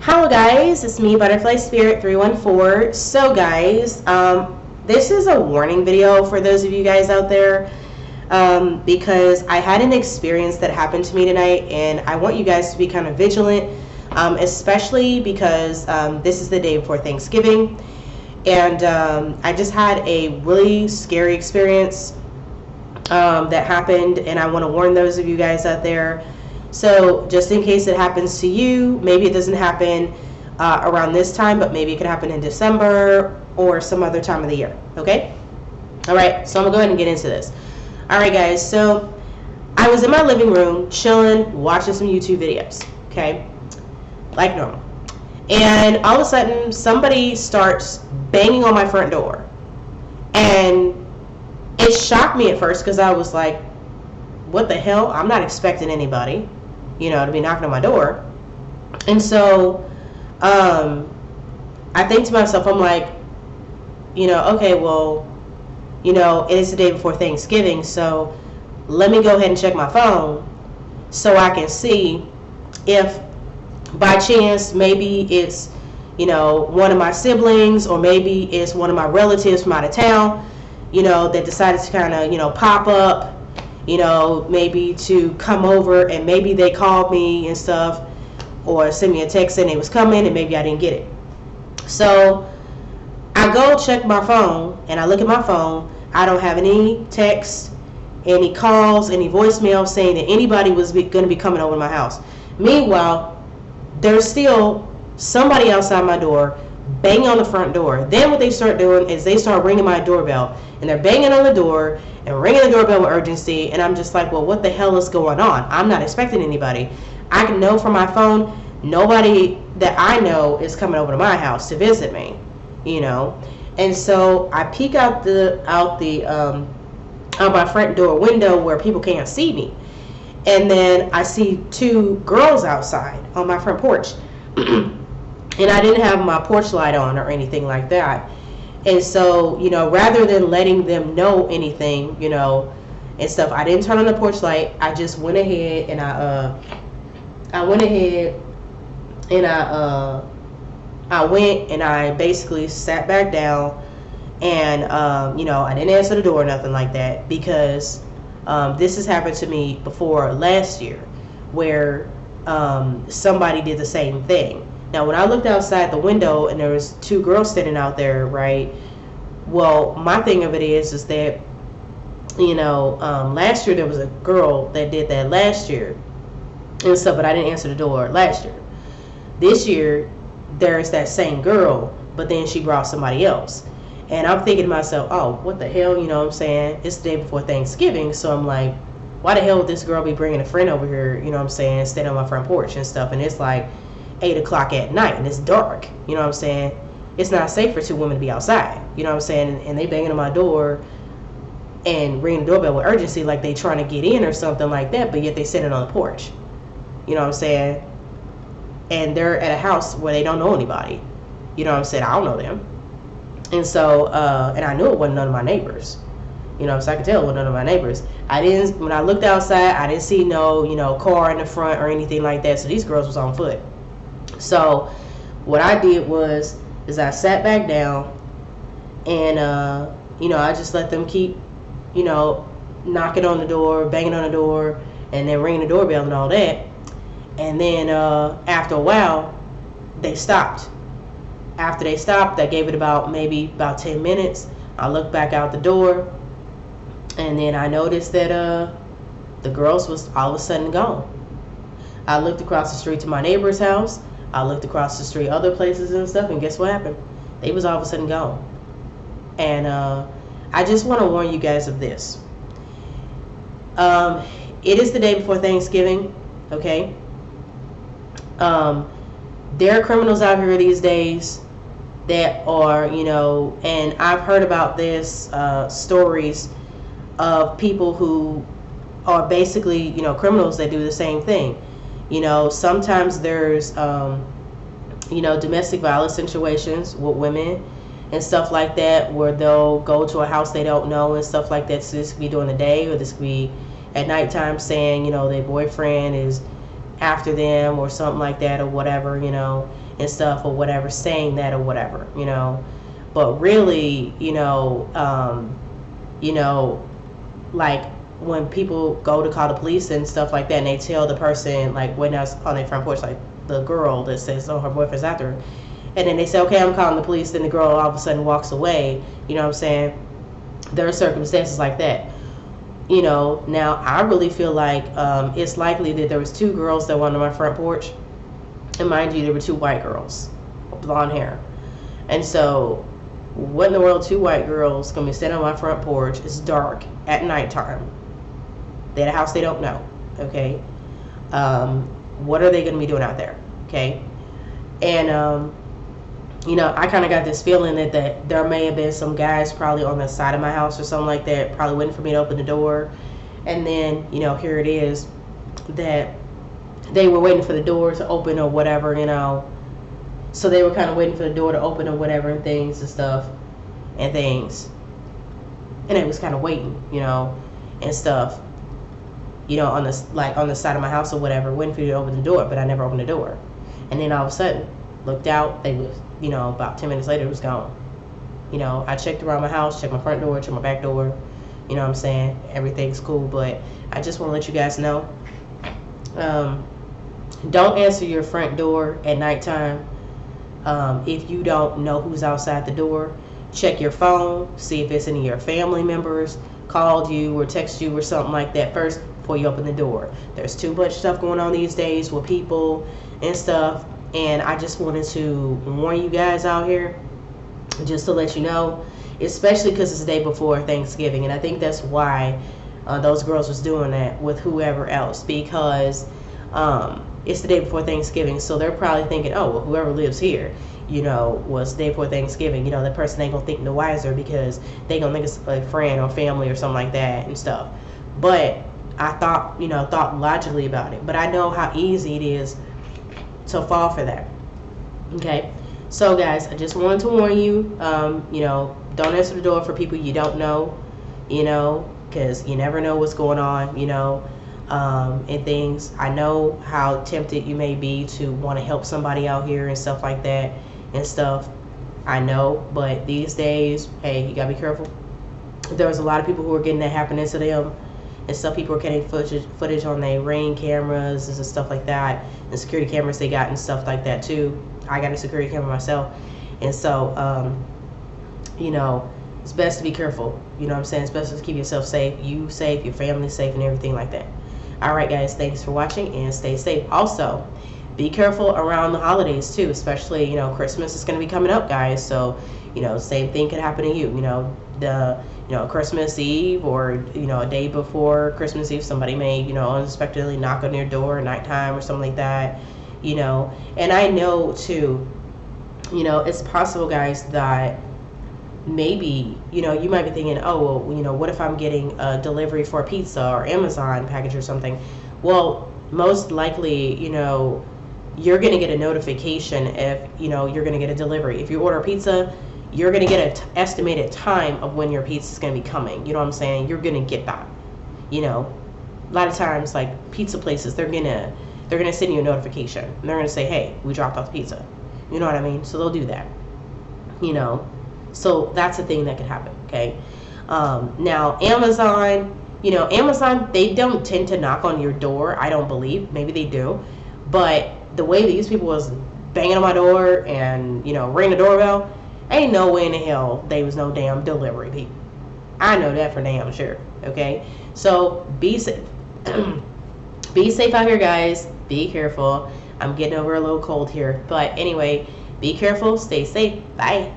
Hello guys, it's me Butterfly Spirit 314. So guys, this is a warning video for those of you guys out there, because I had an experience that happened to me tonight, and I want you guys to be kind of vigilant, especially because this is the day before Thanksgiving, and I just had a really scary experience that happened, and I want to warn those of you guys out there. So just in case it happens to you, maybe it doesn't happen around this time, but maybe it could happen in December or some other time of the year, okay? All right, so I'm gonna go ahead and get into this. All right, guys, so I was in my living room chilling, watching some YouTube videos, okay? Like normal. And all of a sudden, somebody starts banging on my front door. And it shocked me at first because I was like, what the hell? I'm not expecting anybody, to be knocking on my door. And so I think to myself, I'm like, okay, well, it is the day before Thanksgiving, so let me go ahead and check my phone so I can see if by chance maybe it's, one of my siblings, or maybe it's one of my relatives from out of town, that decided to kind of, pop up, maybe to come over, and maybe they called me and stuff, or sent me a text saying it was coming, and maybe I didn't get it. So I go check my phone, and I look at my phone. I don't have any texts, any calls, any voicemail saying that anybody was going to be coming over to my house. Meanwhile, there's still somebody outside my door banging on the front door. Then what they start doing is they start ringing my doorbell, and they're banging on the door and ringing the doorbell with urgency. And I'm just like, well, what the hell is going on? I'm not expecting anybody. I can know from my phone nobody that I know is coming over to my house to visit me, And so I peek out my front door window where people can't see me, and then I see two girls outside on my front porch. And I didn't have my porch light on or anything like that. And so, rather than letting them know anything, and stuff, I didn't turn on the porch light. I just went ahead and I went and I basically sat back down, and I didn't answer the door or nothing like that, because this has happened to me before last year, where somebody did the same thing. Now, when I looked outside the window and there was two girls standing out there, right? Well, my thing of it is that, last year there was a girl that did that last year and stuff, but I didn't answer the door last year. This year, there's that same girl, but then she brought somebody else. And I'm thinking to myself, oh, what the hell, what I'm saying? It's the day before Thanksgiving, so I'm like, why the hell would this girl be bringing a friend over here, what I'm saying, standing on my front porch and stuff? And it's like 8 o'clock at night, and it's dark, what I'm saying? It's not safe for two women to be outside, what I'm saying? And they banging on my door and ringing the doorbell with urgency like they trying to get in or something like that, but yet they sitting on the porch, what I'm saying? And they're at a house where they don't know anybody, what I'm saying? I don't know them. And so, and I knew it wasn't none of my neighbors, so I could tell it wasn't none of my neighbors. When I looked outside, I didn't see no, car in the front or anything like that, so these girls was on foot. So what I did is I sat back down, and I just let them keep knocking on the door, banging on the door, and then ringing the doorbell and all that. And then after a while they stopped. After they stopped, I gave it maybe about 10 minutes. I looked back out the door, and then I noticed that the girls was all of a sudden gone. I looked across the street to my neighbor's house. I looked across the street other places and stuff, and guess what happened? They was all of a sudden gone. And I just want to warn you guys of this. It is the day before Thanksgiving, okay? There are criminals out here these days that are, and I've heard about this, stories of people who are basically, criminals that do the same thing. Sometimes there's, domestic violence situations with women and stuff like that, where they'll go to a house they don't know and stuff like that. So this could be during the day, or this could be at nighttime, saying, their boyfriend is after them or something like that or whatever, and stuff or whatever, saying that or whatever, you know. But really, you know, like when people go to call the police and stuff like that, and they tell the person, like when I was on their front porch, like the girl that says, oh, her boyfriend's after her, and then they say, okay, I'm calling the police, then the girl all of a sudden walks away, you know what I'm saying? There are circumstances like that. You know, now I really feel like it's likely that there was two girls that were on my front porch, and mind you, there were two white girls, blonde hair, and so what in the world, two white girls gonna be sitting on my front porch? It's dark at nighttime. They're at a house they don't know. Okay, what are they gonna be doing out there? Okay, and you know, I kind of got this feeling that there may have been some guys probably on the side of my house or something like that, probably waiting for me to open the door, and then you know, here it is that they were waiting for the door to open or whatever, you know. So they were kind of waiting for the door to open or whatever and things and stuff and things. And it was kind of waiting, you know, and stuff, you know, on the side of my house or whatever, waiting for you to open the door, but I never opened the door. And then all of a sudden, looked out, they was, you know, about 10 minutes later, it was gone. You know, I checked around my house, checked my front door, checked my back door, you know what I'm saying? Everything's cool, but I just want to let you guys know, don't answer your front door at nighttime. If you don't know who's outside the door, check your phone, see if it's any of your family members called you or texted you or something like that first before you open the door. There's too much stuff going on these days with people and stuff, and I just wanted to warn you guys out here, just to let you know, especially because it's the day before Thanksgiving, and I think that's why those girls was doing that with whoever else, because it's the day before Thanksgiving, so they're probably thinking, oh, well, whoever lives here, you know, was the day before Thanksgiving, you know, that person ain't gonna think no wiser because they gonna think it's a friend or family or something like that and stuff. But I thought logically about it, but I know how easy it is to fall for that. Okay, so guys, I just wanted to warn you, you know, don't answer the door for people you don't know, you know, because you never know what's going on, you know. And things. I know how tempted you may be to want to help somebody out here and stuff like that and stuff. I know, but these days, hey, you gotta be careful. There's a lot of people who are getting that happening to them and stuff. People are getting footage on their Ring cameras and stuff like that, and security cameras they got and stuff like that too. I got a security camera myself, and so you know, it's best to be careful. You know what I'm saying? It's best to keep yourself safe, you safe, your family safe, and everything like that. Alright guys, thanks for watching and stay safe. Also, be careful around the holidays too, especially, you know, Christmas is going to be coming up, guys. So, you know, same thing could happen to you. You know, Christmas Eve or, you know, a day before Christmas Eve, somebody may, you know, unexpectedly knock on your door at nighttime or something like that, you know. And I know too, you know, it's possible, guys, that maybe, you know, you might be thinking, oh, well, you know, what if I'm getting a delivery for a pizza or Amazon package or something? Well, most likely, you know, you're going to get a notification if, you know, you're going to get a delivery. If you order a pizza, you're going to get an estimated time of when your pizza is going to be coming. You know what I'm saying? You're going to get that. You know, a lot of times, like pizza places, they're going to send you a notification. And they're going to say, hey, we dropped off the pizza. You know what I mean? So they'll do that. You know. So that's a thing that can happen, okay? Now, Amazon, you know, Amazon, they don't tend to knock on your door, I don't believe. Maybe they do. But the way these people was banging on my door and, you know, ringing the doorbell, ain't no way in the hell they was no damn delivery people. I know that for damn sure, okay? So be safe. Be safe out here, guys. Be careful. I'm getting over a little cold here. But anyway, be careful. Stay safe. Bye.